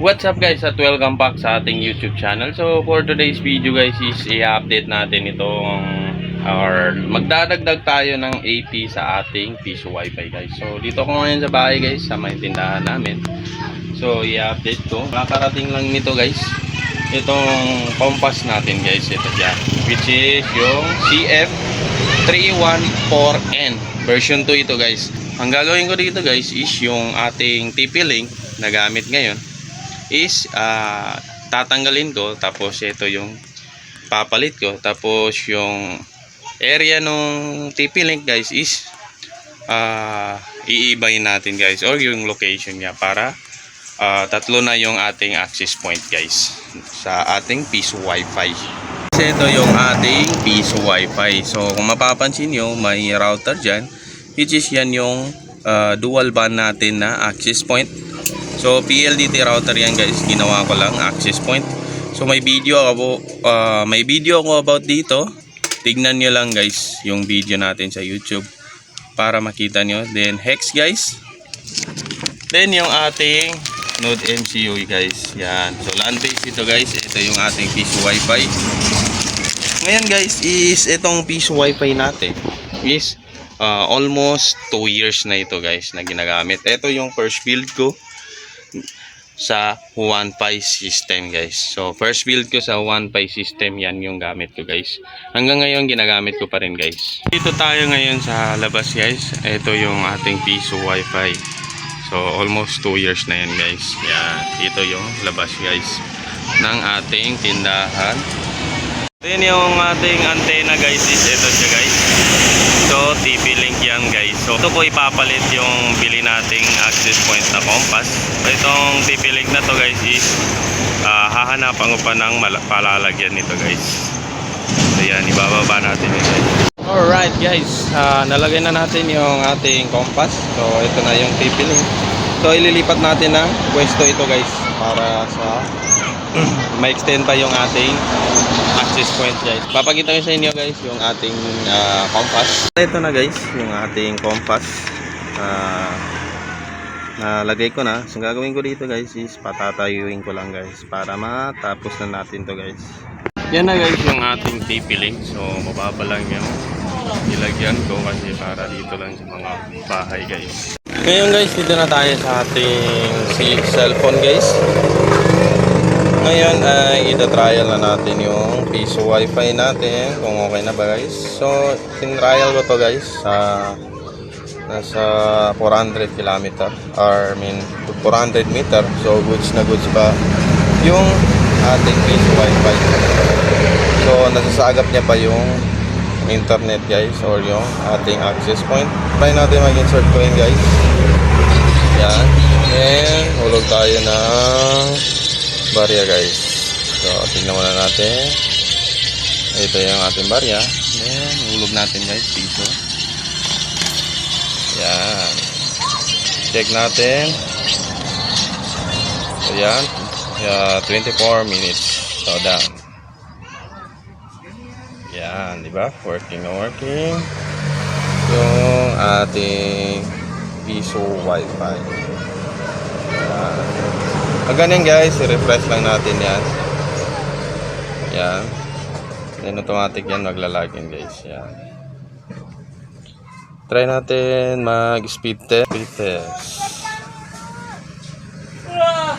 What's up guys at welcome back sa ating YouTube channel. So for today's video guys is i-update natin itong or magdadagdag tayo ng 80 sa ating piso wifi guys. So dito ko ngayon sa bahay guys sa may tindahan namin. So i-update ko. Nakarating lang nito guys. Itong compass natin guys. Ito dyan. Which is yung CF314N. Version 2 ito guys. Ang gagawin ko dito guys is yung ating TP-Link na gamit ngayon is tatanggalin ko, tapos ito yung papalit ko, tapos yung area nung TP-Link guys is iibayin natin guys, or yung location niya para tatlo na yung ating access point guys sa ating piso wifi. Kasi ito yung ating piso wifi. So kung mapapansin nyo, may router dyan, which is yan yung dual band natin na access point. So PLDT router yan guys, ginawa ko lang access point. So may video ako about dito. Tignan nyo lang guys yung video natin sa YouTube para makita nyo. Then hex guys. Then yung ating Node MCU guys. Yan. So LAN base ito guys. Ito yung ating piso wifi. Ngayon guys is itong piso wifi natin is almost 2 years na ito guys na ginagamit. Ito yung first build ko sa 1Pi system guys. So first build ko sa 1Pi system, yan yung gamit ko guys. Hanggang ngayon ginagamit ko pa rin guys. Dito tayo ngayon sa labas guys. Ito yung ating piso wifi. So almost 2 years na yan guys. Yan, dito yung labas guys ng ating tindahan. Ito yung ating antena guys, is ito siya guys. So TP-Link yan guys. So ito ko ipapalit yung bili nating access point na compass. So itong TP-Link na to guys is hahanapan ko pa ng palalagyan nito guys. So yan, ibababa natin ito guys. Alright guys, nalagay na natin yung ating compass. So ito na yung TP-Link. So ililipat natin ng pwesto ito guys para sa ma-extend pa yung ating access point guys. Papakita ko sa inyo guys yung ating compass. Ito na guys yung ating compass. Nalagay ko na. So gagawin ko dito guys is patatayuin ko lang guys para matapos na natin to guys. Yan na guys yung ating TP-Link. So mababa lang yung ilagyan ko kasi para dito lang sa mga bahay guys. Ngayon guys, dito na tayo sa ating cellphone guys. Ngayon ay ita-trial na natin yung piso wifi natin kung okay na ba guys. So tin-trial ko to guys nasa 400 km or 400 meter. So goods na goods pa yung ating piso wifi. So nasasagap niya pa yung internet guys or yung ating access point. Try natin mag-insert ko yun guys. Yan. And hulog tayo ng barya guys. So tingnan muna natin. Ito yung ating barya. Then hulog natin guys piso. Yan. Check natin. So yan. 24 minutes. So done. Yan, di ba? Working na working yung ating piso wifi. Yan. Pag ganyan guys, i-refresh lang natin yan. Yan. Then automatic yan maglalagin guys. Yan. Try natin mag-speed test. Yan.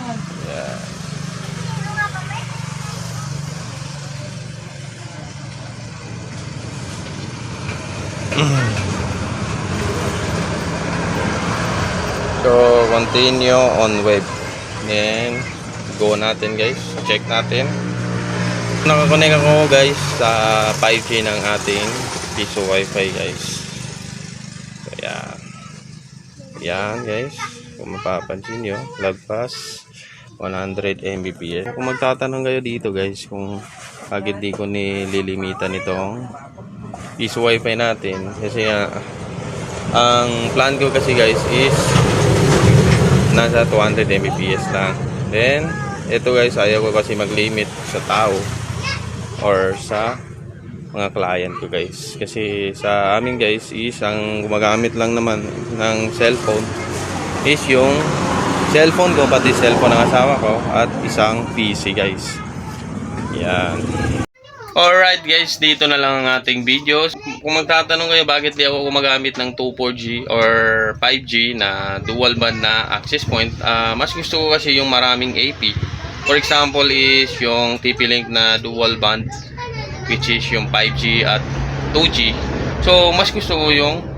So continue on web. Then go natin guys. Check natin. Nakakonect ako guys sa 5G ng ating piso wifi guys. So yan. Yan guys. Kung mapapansin nyo, lagpas 100 Mbps. Kung magtatanong kayo dito guys kung bakit di ko nililimitan itong piso wifi natin, kasi ang plan ko kasi guys is nasa 200 Mbps lang. Then ito guys, ayaw ko kasi mag-limit sa tao or sa mga client ko guys, kasi sa amin guys is ang gumagamit lang naman ng cellphone is yung cellphone ko, pati cellphone ng asawa ko, at isang PC guys. Yan. Alright guys, dito na lang ang ating videos. Kung magtatanong kayo bakit di ako gumagamit ng 2.4G or 5G na dual band na access point, mas gusto ko kasi yung maraming AP. For example is yung TP-Link na dual band, which is yung 5G at 2G. So mas gusto ko yung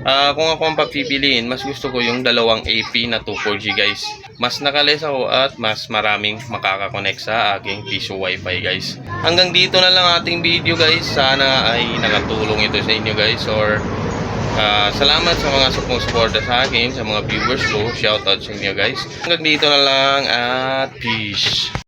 kung ako ang papipiliin, mas gusto ko yung dalawang AP na 2.4G guys. Mas nakalis ako at mas maraming makakakonect sa aking piso wifi guys. Hanggang dito na lang ating video guys. Sana ay nakatulong ito sa inyo guys. Or salamat sa mga sumusuporta sa akin, sa mga viewers ko. Shoutout sa inyo guys. Hanggang dito na lang at peace.